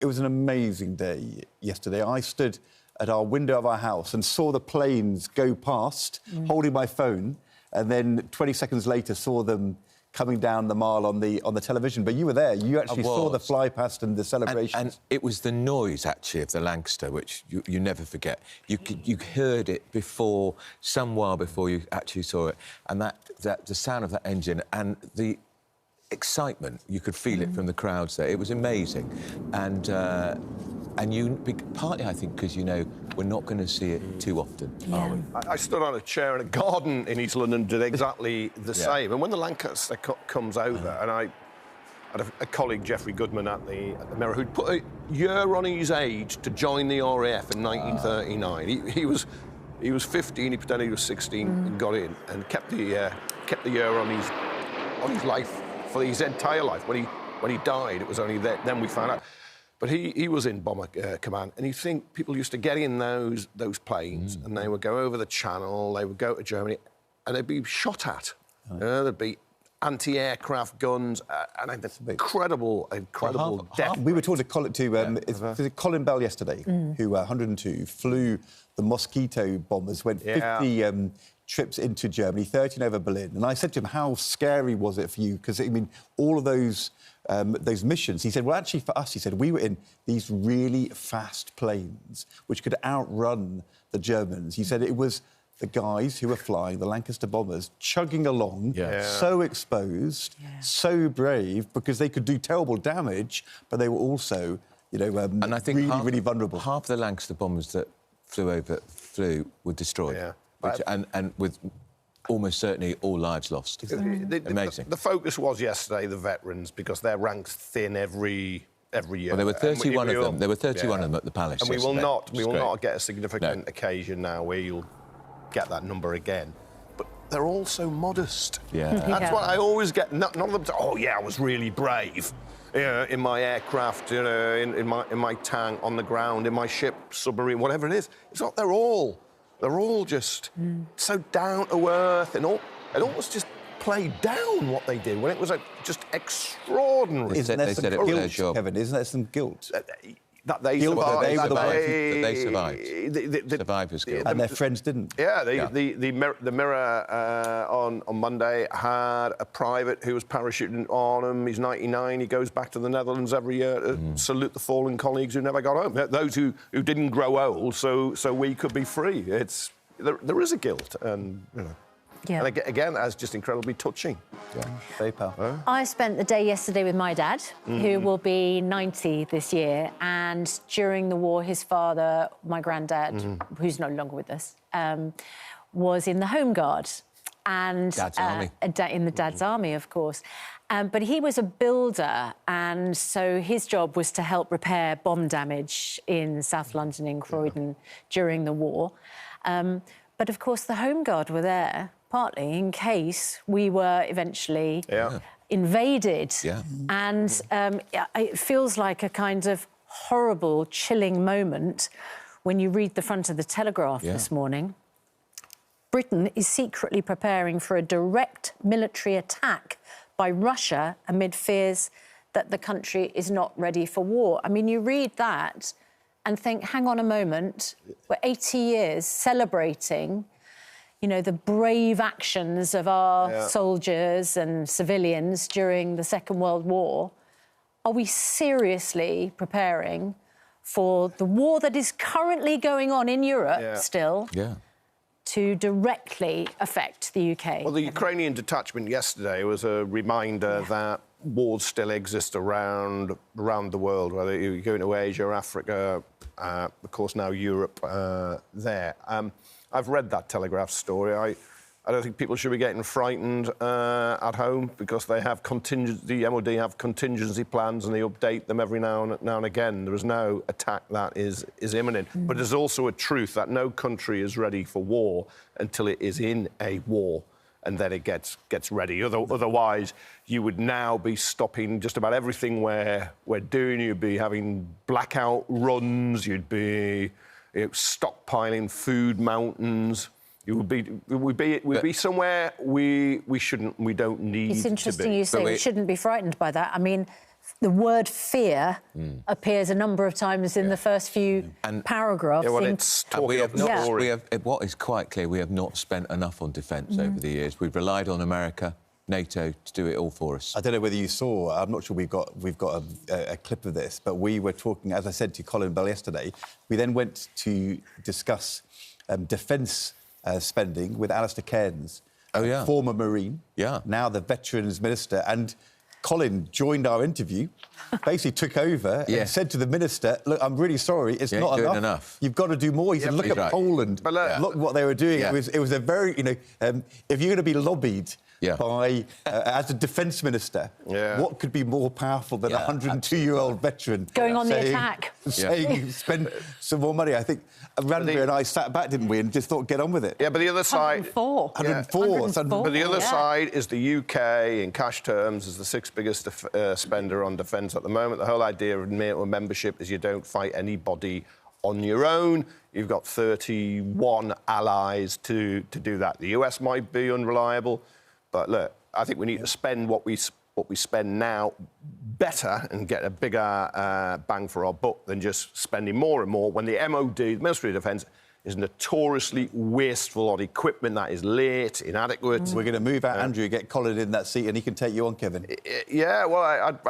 It was an amazing day yesterday. I stood at our window of our house and saw the planes go past, holding my phone, and then 20 seconds later saw them coming down the mile on the television. But you were there. You actually saw the fly past and the celebrations. And it was the noise, actually, of the Lancaster, which you never forget. You heard it before, some while before you actually saw it, and that the sound of that engine and the excitement, you could feel it from the crowds there. It was amazing. And you, partly, I think, because, you know, we're not going to see it too often, are we? I stood on a chair in a garden in East London and did exactly the same. And when the Lancaster comes over, and I had a colleague, Geoffrey Goodman, at the Mirror, who'd put a year on his age to join the RAF in 1939. He was 15, he pretended he was 16 and got in, and kept the year on his life for his entire life. When he died, it was only then we found out. But he was in Bomber Command, and you think people used to get in those planes, and they would go over the Channel, they would go to Germany, and they'd be shot at. There'd be anti-aircraft guns, and incredible death. We were talking to Colin Bell yesterday, who, 102, flew the Mosquito bombers, went 50 trips into Germany, 13 over Berlin. And I said to him, how scary was it for you? Because, I mean, all of those missions, he said, well, actually, for us, he said, we were in these really fast planes which could outrun the Germans. He said it was the guys who were flying the Lancaster bombers chugging along, so exposed, so brave, because they could do terrible damage, but they were also, you know, and I think really vulnerable. Half the Lancaster bombers that flew were destroyed, and with almost certainly all lives lost. Amazing. The focus was yesterday the veterans, because their ranks thin every year. Well, there were 31 of them. There were 31 of them at the Palace. And we will not get a significant occasion now where you'll get that number again. But they're all so modest. That's what I always get. None of them say, oh yeah, I was really brave. You know, in my aircraft, you know, in my tank, on the ground, in my ship, submarine, whatever it is. It's not. They're all just so down to earth and almost just played down what they did when it was just extraordinary. Isn't there some guilt, Kevin? Isn't there some guilt? That they survived. Survivors' guilt. And their friends didn't. Yeah, the Mirror on Monday had a private who was parachuting on him. He's 99. He goes back to the Netherlands every year to salute the fallen colleagues who never got home. Those who didn't grow old, so we could be free. There is a guilt, and you know. And again, that's just incredibly touching. Very powerful. I spent the day yesterday with my dad, who will be 90 this year, and during the war, his father, my granddad, who's no longer with us, was in the Home Guard. And Dad's army. In the Dad's army, of course. But he was a builder, and so his job was to help repair bomb damage in South London, in Croydon, during the war. But, of course, the Home Guard were there, partly in case we were eventually invaded. And it feels like a kind of horrible, chilling moment when you read the front of the Telegraph this morning. Britain is secretly preparing for a direct military attack by Russia amid fears that the country is not ready for war. I mean, you read that and think, hang on a moment, we're 80 years celebrating, you know, the brave actions of our soldiers and civilians during the Second World War. Are we seriously preparing for the war that is currently going on in Europe still to directly affect the UK? Well, the Ukrainian detachment yesterday was a reminder that wars still exist around the world, whether you go into Asia, Africa, of course now Europe there. I've read that Telegraph story. I don't think people should be getting frightened at home, because they have the MOD have contingency plans and they update them every now and again. There is no attack that is imminent. But there's also a truth that no country is ready for war until it is in a war, and then it gets ready. Otherwise, you would now be stopping just about everything we're doing. You'd be having blackout runs. You'd be stockpiling food mountains. We'd be somewhere we don't need to be. It's interesting you say we shouldn't be frightened by that. I mean, the word fear appears a number of times in the first few paragraphs. Yeah, well, it's talking of what is quite clear, we have not spent enough on defence over the years. We've relied on America, NATO to do it all for us. I don't know whether you saw. I'm not sure we've got a clip of this, but we were talking, as I said to Colin Bell yesterday. We then went to discuss defence spending with Alistair Cairns, former Marine, now the Veterans Minister, and Colin joined our interview, basically took over and said to the Minister, look, I'm really sorry, it's not enough. You've got to do more. He said, look at Poland, look what they were doing. It was a very, if you're going to be lobbied by, as a defence minister, what could be more powerful than a 102-year-old veteran going on the attack, saying spend some more money? I think Randy and I sat back, didn't we, and just thought, get on with it. Yeah, but the other side... 104. But the other side is the UK, in cash terms, is the sixth biggest spender on defence at the moment. The whole idea of NATO membership is you don't fight anybody on your own. You've got 31 allies to do that. The US might be unreliable, but look, I think we need to spend what we spend now better and get a bigger bang for our buck than just spending more and more when the MOD, the Ministry of Defence, is notoriously wasteful on equipment that is late, inadequate. We're going to move out Andrew, get Colin in that seat and he can take you on, Kevin. Yeah, well,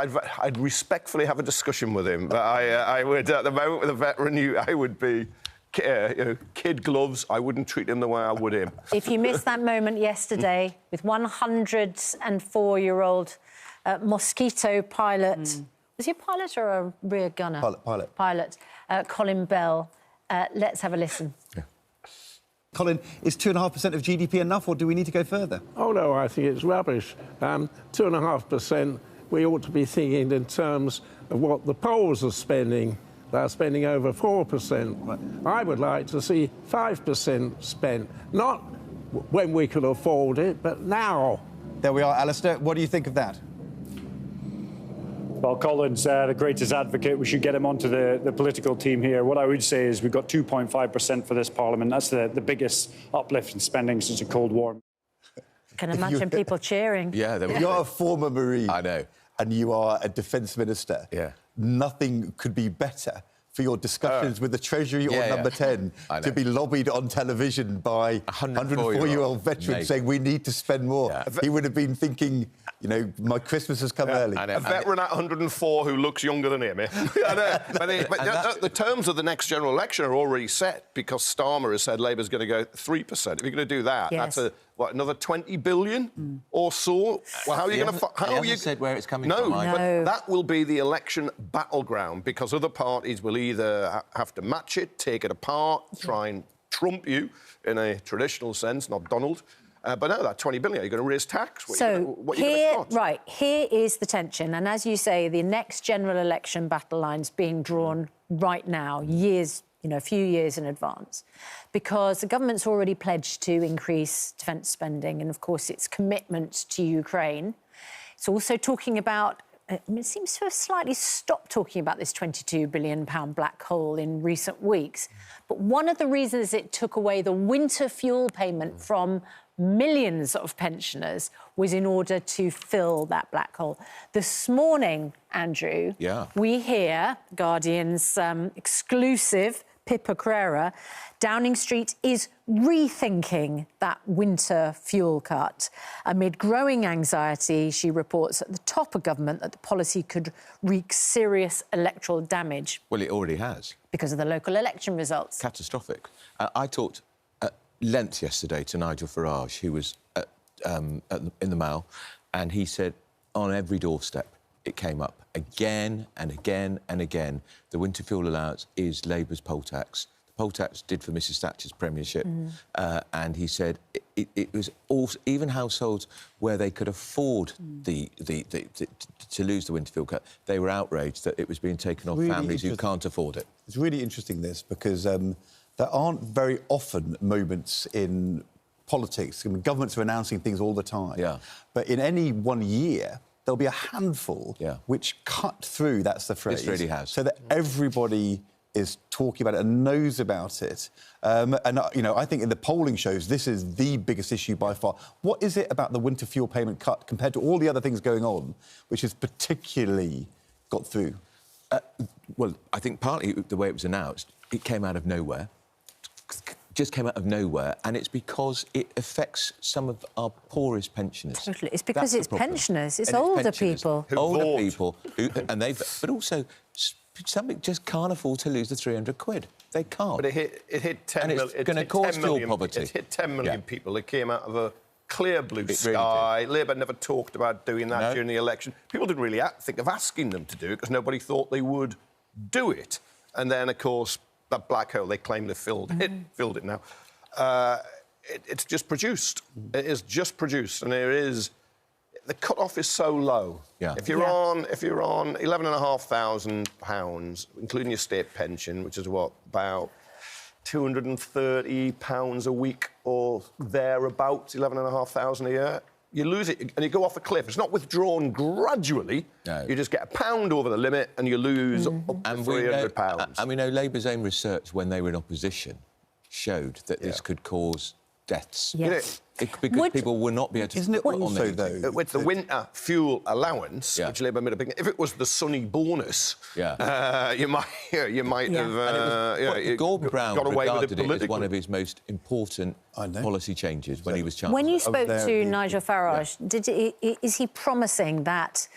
I'd respectfully have a discussion with him, but I would, at the moment with a veteran, I would be... kid gloves, I wouldn't treat him the way I would him. If you missed that moment yesterday with 104-year-old Mosquito pilot... Was he a pilot or a rear gunner? Pilot. Colin Bell. Let's have a listen. Colin, is 2.5% of GDP enough, or do we need to go further? Oh, no, I think it's rubbish. 2.5%, we ought to be thinking in terms of what the Poles are spending. They're spending over 4%. I would like to see 5% spent, not when we could afford it, but now. There we are, Alistair. What do you think of that? Well, Colin's the greatest advocate. We should get him onto the political team here. What I would say is we've got 2.5% for this Parliament. That's the biggest uplift in spending since the Cold War. I can imagine people cheering. Yeah, you're a former Marine. I know. And you are a defence minister. Yeah. Nothing could be better for your discussions with the Treasury or Number 10 to be lobbied on television by a 104-year-old veteran saying we need to spend more. Yeah. He would have been thinking, my Christmas has come early. A veteran at 104 who looks younger than him. But the terms of the next general election are already set because Starmer has said Labour's going to go 3%. If you're going to do that, that's another 20 billion or so? Well, how are you going to... He hasn't said where it's coming from. No, but that will be the election battleground because other parties will either have to match it, take it apart, try and trump you in a traditional sense, not Donald. But no, that 20 billion, you're going to raise tax. Here is the tension. And as you say, the next general election battle line's being drawn right now, a few years in advance, because the government's already pledged to increase defence spending and, of course, its commitment to Ukraine. It's also talking about... it seems to have slightly stopped talking about this £22 billion black hole in recent weeks. But one of the reasons it took away the winter fuel payment from millions of pensioners was in order to fill that black hole. This morning, Andrew, we hear Guardian's exclusive Pippa Crerar, Downing Street is rethinking that winter fuel cut. Amid growing anxiety, she reports at the top of government that the policy could wreak serious electoral damage. Well, it already has. Because of the local election results. Catastrophic. I talked at length yesterday to Nigel Farage, who was in the Mail, and he said on every doorstep it came up again and again and again. The Winter Fuel Allowance is Labour's poll tax. The poll tax did for Mrs Thatcher's premiership. And he said it was also, even households where they could afford to lose the winter fuel cut, they were outraged that it was being taken off families who can't afford it. It's really interesting, this, because there aren't very often moments in politics. I mean, governments are announcing things all the time. Yeah. But in any one year, there'll be a handful which cut through, that's the phrase. This really has. So that everybody is talking about it and knows about it. I think in the polling shows this is the biggest issue by far. What is it about the winter fuel payment cut compared to all the other things going on which is particularly got through? Well, I think partly the way it was announced, it came out of nowhere. Just came out of nowhere, and it's because it affects some of our poorest pensioners. Totally. It's because it's pensioners. It's older people. Older people, but also some just can't afford to lose the 300 quid. They can't. But it hit 10 million. And it's going to cause fuel poverty. It hit 10 million people. It came out of a clear blue sky. Really Labour never talked about doing that during the election. People didn't really think of asking them to do it because nobody thought they would do it. And then, of course, that black hole, they claim they filled it now. It's just produced. It is just produced, and the cut-off is so low. Yeah. If you're on £11,500, including your state pension, which is what, about £230 a week or thereabouts, 11,500 a year, you lose it and you go off a cliff. It's not withdrawn gradually. No. You just get £1 over the limit and you lose up to £300. And we know Labour's own research when they were in opposition showed that this could cause deaths. Yes. Because people will not be able to... Isn't it also, though... With the winter fuel allowance, which Labour made a big... If it was the sunny bonus, you might have... Gordon Brown regarded it as one of his most important policy changes when he was Chancellor. When you spoke to Nigel Farage, is he promising that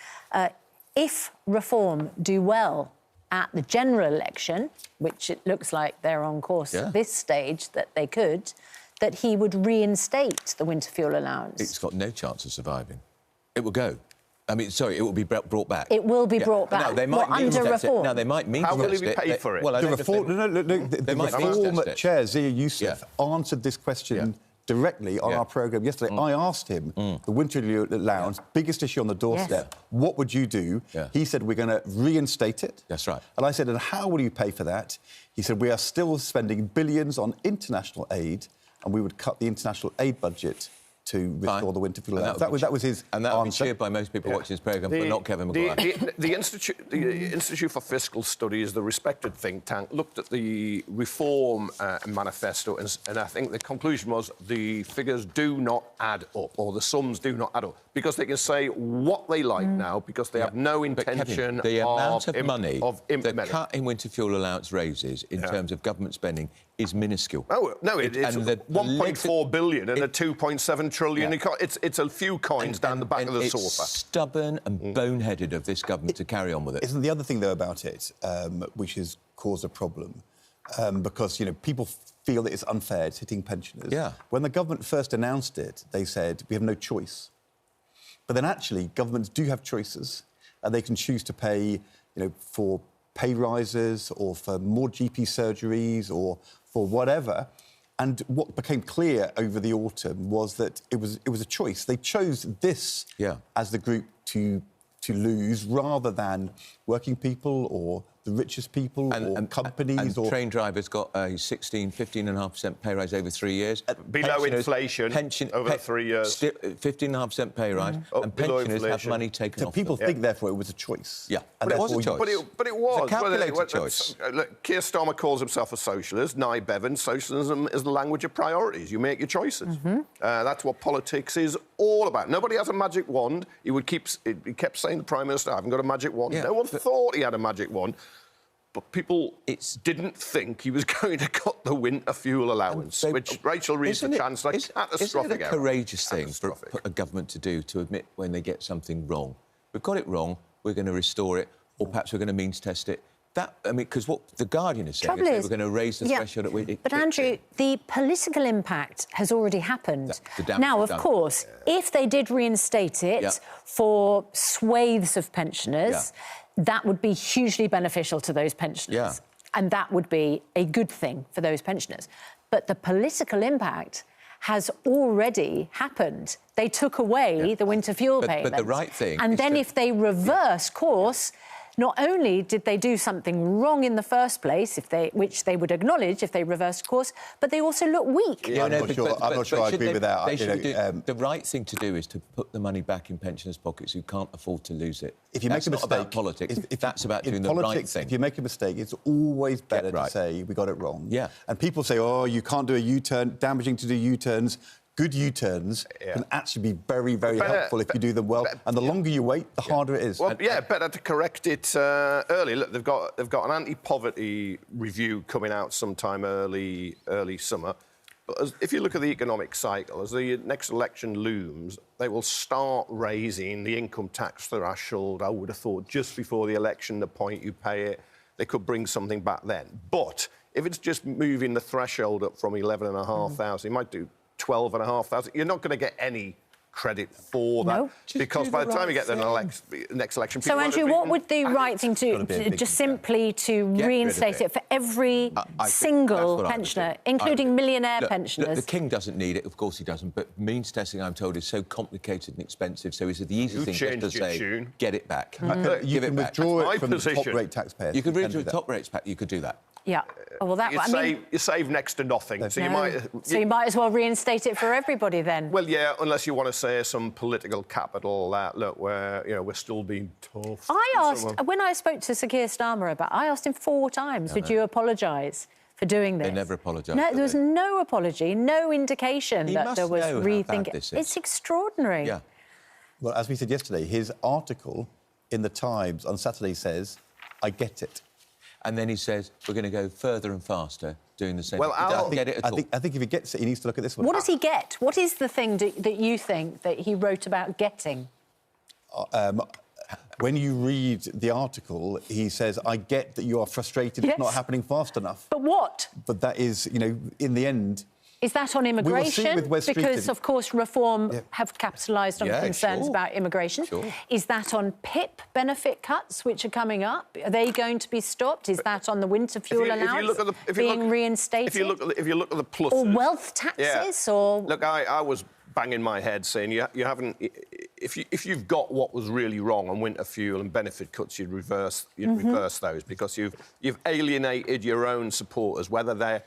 if Reform do well at the general election, which it looks like they're on course at this stage that they could, that he would reinstate the winter fuel allowance? It's got no chance of surviving. It will go. I mean, sorry, it will be brought back. It will be brought back. No, they might under Reform. No, they might mean How will he be paid for it? Well, the Reform Chair, Zia Youssef, answered this question directly on our programme yesterday. I asked him, the winter allowance, biggest issue on the doorstep, what would you do? He said, we're going to reinstate it. That's right. And I said, and how will you pay for that? He said, we are still spending billions on international aid, and we would cut the international aid budget to restore the winter fuel allowance. That was his And that would be answer. cheered by most people watching this programme, but not Kevin Maguire. The Institute for Fiscal Studies, the respected think tank, looked at the Reform manifesto, and I think the conclusion was the figures do not add up, or the sums do not add up, because they can say what they like now, because they have no intention the amount of money implementing. the cut in winter fuel allowance raises in terms of government spending is minuscule. No, it's 1.4 billion and a 2.7 trillion. It's a few coins down the back of the sofa. It's stubborn and boneheaded of this government to carry on with it. Isn't the other thing, though, about it, which has caused a problem, because, people feel that it's unfair, it's hitting pensioners. Yeah. When the government first announced it, they said, we have no choice. But then, actually, governments do have choices, and they can choose to pay, for pay rises or for more GP surgeries or for whatever. And what became clear over the autumn was that it was a choice. They chose this as the group to lose rather than working people or the richest people or companies. And train drivers got a 15.5% pay rise over 3 years. Below inflation over 3 years. 15.5% pay rise. And pensioners have money taken off people them. think, therefore, it was a choice. Yeah, and but it was a choice. But it was. It's a calculated choice. Look, Keir Starmer calls himself a socialist. Nye Bevan, socialism is the language of priorities. You make your choices. That's what politics is all about. Nobody has a magic wand. He kept saying, the Prime Minister, I haven't got a magic wand. No one thought he had a magic wand. But people didn't think he was going to cut the winter fuel allowance, which Rachel Reid, the Chancellor, catastrophic. Isn't it a courageous thing for a government to do, to admit when they get something wrong? We've got it wrong, we're going to restore it, or perhaps we're going to means test it. Because what The Guardian is saying is we're going to raise the threshold at which... But, Andrew, the political impact has already happened. Now, of course, if they did reinstate it for swathes of pensioners... that would be hugely beneficial to those pensioners. And that would be a good thing for those pensioners. But the political impact has already happened. They took away the winter fuel payment. But the right thing... And then if they reverse course... Not only did they do something wrong in the first place, which they would acknowledge if they reversed course, but they also look weak. I'm not sure I agree with that. The right thing to do is to put the money back in pensioners' pockets who can't afford to lose it. If you make a mistake... That's not about politics. That's about doing the right thing. If you make a mistake, it's always better to say, we got it wrong. And people say, oh, you can't do a U-turn, damaging to do U-turns. good U-turns can actually be very, very helpful if you do them well. And the longer you wait, the harder it is. Well, better to correct it early. Look, they've got an anti-poverty review coming out sometime early summer. But if you look at the economic cycle, as the next election looms, they will start raising the income tax threshold, I would have thought, just before the election, the point you pay it. They could bring something back then. But if it's just moving the threshold up from 11,500, you might do 12,500. You're not going to get any credit for that, because by the time you get the next election... So, Andrew, what would the right thing to just simply to reinstate it for every single pensioner, including millionaire pensioners? The King doesn't need it, of course he doesn't, but means testing, I'm told, is so complicated and expensive, so is it the easiest thing just to say, get it back. You can withdraw it from the top-rate taxpayers. You could withdraw the top rates back, you could do that. Yeah. Well, that you save next to nothing. So you might as well reinstate it for everybody then. Well, yeah, unless you want to say some political capital that look, we're still being tough. I asked when I spoke to Sir Keir Starmer I asked him 4 times, would you apologise for doing this? They never apologised. No, there was no apology, no indication that there was rethinking. It's extraordinary. Yeah. Well, as we said yesterday, his article in the Times on Saturday says, "I get it." And then he says, we're going to go further and faster doing the same. Well, I think if he gets it, he needs to look at this one. What does he get? What is the thing that you think that he wrote about getting? When you read the article, he says, I get that you are frustrated it's not happening fast enough. But what? But that is, in the end... Is that on immigration? Because, of course, Reform have capitalised on concerns about immigration. Sure. Is that on PIP benefit cuts, which are coming up? Are they going to be stopped? Is that on the Winter Fuel Allowance being reinstated? If you look at the pluses... Or wealth taxes? Or... Look, I was banging my head saying you haven't... If you've got what was really wrong on winter fuel and benefit cuts, you'd reverse those, because you've alienated your own supporters, whether they're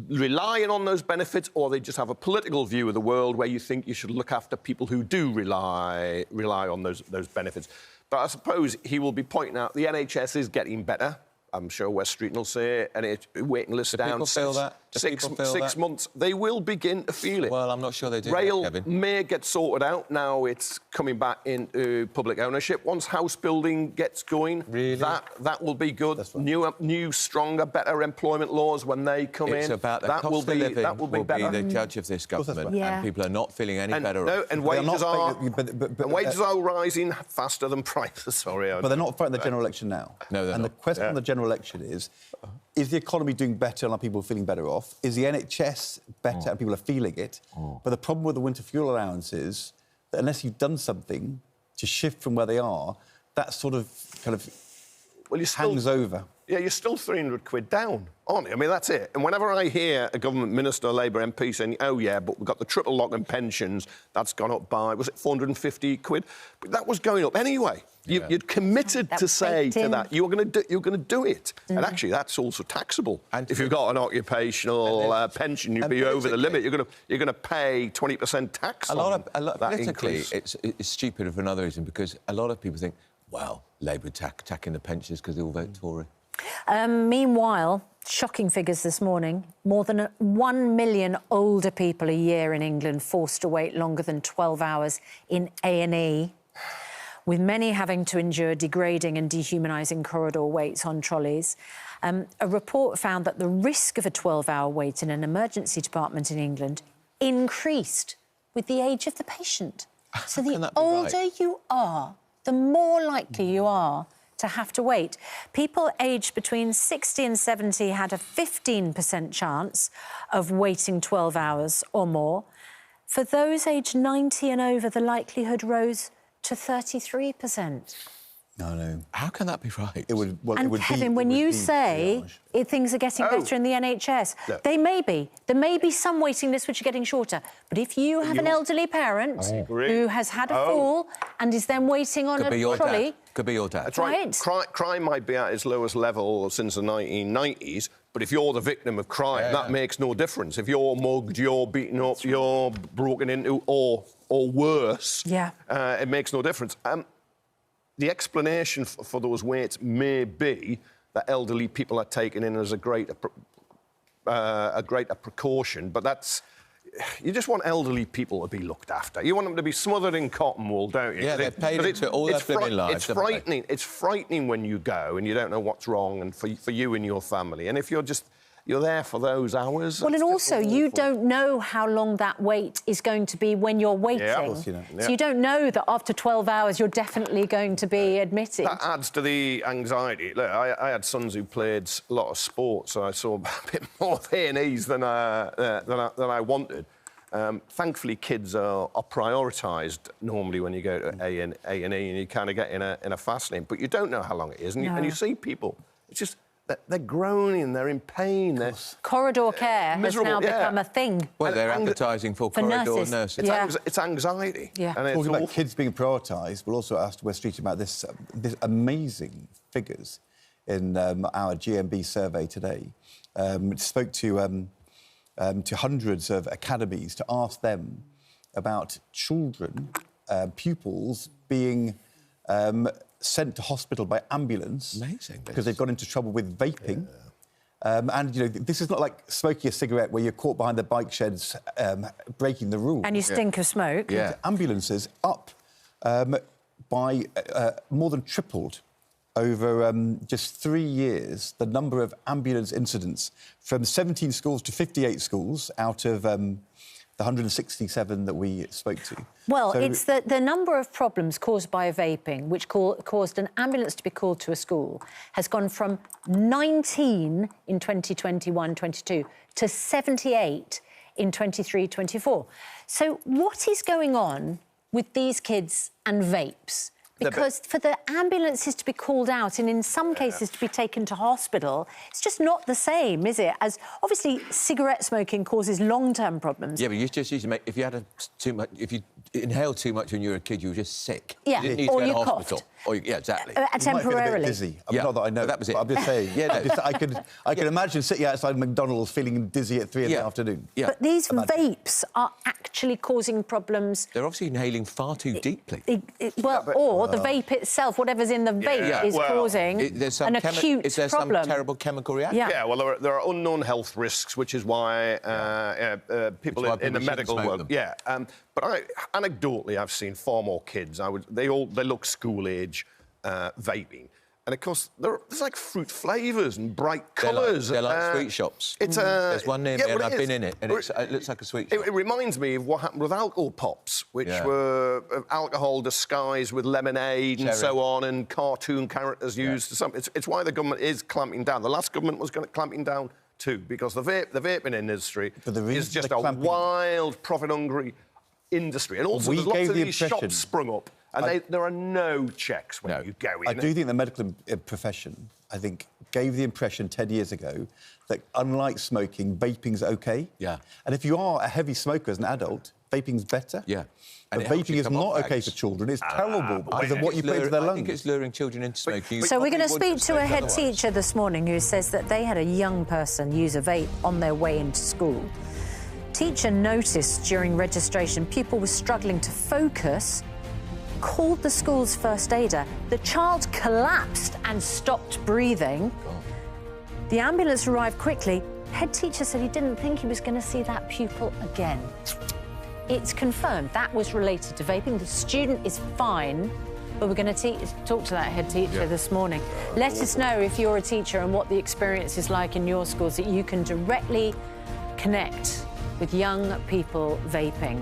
relying on those benefits or they just have a political view of the world where you think you should look after people who do rely on those benefits. But I suppose he will be pointing out the NHS is getting better. I'm sure West Street will say, and waiting list down 6 months. They will begin to feel it. Well, I'm not sure they do. Rail may get sorted out. Now it's coming back into public ownership. Once house building gets going, that will be good. New, stronger, better employment laws when they come in. It's about the cost of living that will be the judge of this government, and people are not feeling any better. No, and wages are rising faster than prices. Sorry, but they're not fighting the general election now. No, they're not. And the question on the general election is the economy doing better and are people feeling better off? Is the NHS better and people are feeling it? But the problem with the winter fuel allowance is that unless you've done something to shift from where they are, that sort of hangs over. Yeah, you're still 300 quid down, aren't you? I mean, that's it. And whenever I hear a government minister or Labour MP saying, oh, yeah, but we've got the triple lock in pensions, that's gone up by, was it 450 quid? But that was going up anyway. You'd committed to say to that, you're going to do it. And actually, that's also taxable. And if you've got an occupational pension, you'd be over the limit. You're going to pay 20% tax on that politically, increase. It's stupid for another reason, because a lot of people think, well, Labour attacking the pensioners because they all vote Tory. Meanwhile, shocking figures this morning. More than 1 million older people a year in England forced to wait longer than 12 hours in A&E, with many having to endure degrading and dehumanising corridor waits on trolleys. A report found that the risk of a 12-hour wait in an emergency department in England increased with the age of the patient. So the older you are, the more likely you are to have to wait. People aged between 60 and 70 had a 15% chance of waiting 12 hours or more. For those aged 90 and over, the likelihood rose to 33%. No. How can that be right? Kevin, when you say things are getting better in the NHS, they may be. There may be some waiting lists which are getting shorter. But if you have an elderly parent who has had a fall and is then waiting on a trolley... Could be your dad. That's right. Crime might be at its lowest level since the 1990s, but if you're the victim of crime, that makes no difference. If you're mugged, you're beaten up, you're broken into, or worse, it makes no difference. The explanation for those waits may be that elderly people are taken in as a greater precaution, but that's... you just want elderly people to be looked after. You want them to be smothered in cotton wool, don't you? Yeah, they're paid into it all their flipping lives. It's frightening. It's frightening when you go and you don't know what's wrong, and for you and your family. And if you're there for those hours. Well, and also you don't know how long that wait is going to be when you're waiting. Yeah, of course, you know. So you don't know that after 12 hours you're definitely going to be admitted. That adds to the anxiety. Look, I had sons who played a lot of sports, so I saw a bit more of A&Es than I wanted. Thankfully, kids are prioritised normally when you go to A&E, and you kind of get in a fast lane. But you don't know how long it is, and you see people. It's just they're groaning, they're in pain. Corridor care has now become a thing. Well, they're advertising for corridor nurses. It's anxiety. Yeah. And Talking about kids being prioritised, we'll also ask West Street about this amazing figures in our GMB survey today. Spoke to hundreds of academies to ask them about children, pupils being sent to hospital by ambulance. Amazing. Because they've got into trouble with vaping. And, you know, this is not like smoking a cigarette where you're caught behind the bike sheds breaking the rules. And you stink of smoke. Yeah. Ambulances up by more than tripled over just 3 years, the number of ambulance incidents from 17 schools to 58 schools out of the 167 that we spoke to. Well, so it's the number of problems caused by vaping, which caused an ambulance to be called to a school, has gone from 19 in 2021-22 to 78 in 23-24. So what is going on with these kids and vapes? Because for the ambulances to be called out and in some cases to be taken to hospital, it's just not the same, is it? As obviously cigarette smoking causes long-term problems. Yeah, but you just used to make... If you had if you inhaled too much when you were a kid, you were just sick. Yeah, you didn't need or to go you to hospital. coughed. Or yeah, exactly. Temporarily. Dizzy. Not that I know. That was it. But I'm just saying. I can imagine sitting outside McDonald's feeling dizzy at 3 in the afternoon. Yeah. But these vapes are actually causing problems. They're obviously inhaling far too deeply. Or the vape itself, whatever's in the vape, is causing an acute Is there problem. some terrible chemical reaction? Yeah, well, there are unknown health risks, which is why people in the medical world... Yeah, but anecdotally, I've seen far more kids. They look school-age vaping. And, of course, there's, like, fruit flavours and bright colours. They're like sweet shops. There's one near me, and I've been in it, and it looks like a sweet shop. It reminds me of what happened with alcohol pops, which were alcohol disguised with lemonade and so on, and cartoon characters used. It's why the government is clamping down. The last government was clamping down too, because the vaping industry is just a wild, profit-hungry industry. And also, there's lots of these shops sprung up. And there are no checks when you go in. I do think the medical profession, I think, gave the impression 10 years ago that, unlike smoking, vaping's OK. Yeah. And if you are a heavy smoker as an adult, vaping's better. Yeah. But vaping is not OK for children. It's terrible because of what you put into their lungs. I think it's luring children into smoking. So we're going to speak to a head teacher this morning who says that they had a young person use a vape on their way into school. Teacher noticed during registration pupil was struggling to focus, called the school's first aider. The child collapsed and stopped breathing. The ambulance arrived quickly. Head teacher said he didn't think he was going to see that pupil again. It's confirmed that was related to vaping. The student is fine, but we're going to talk to that head teacher this morning. Let us know if you're a teacher and what the experience is like in your schools, that you can directly connect with young people vaping.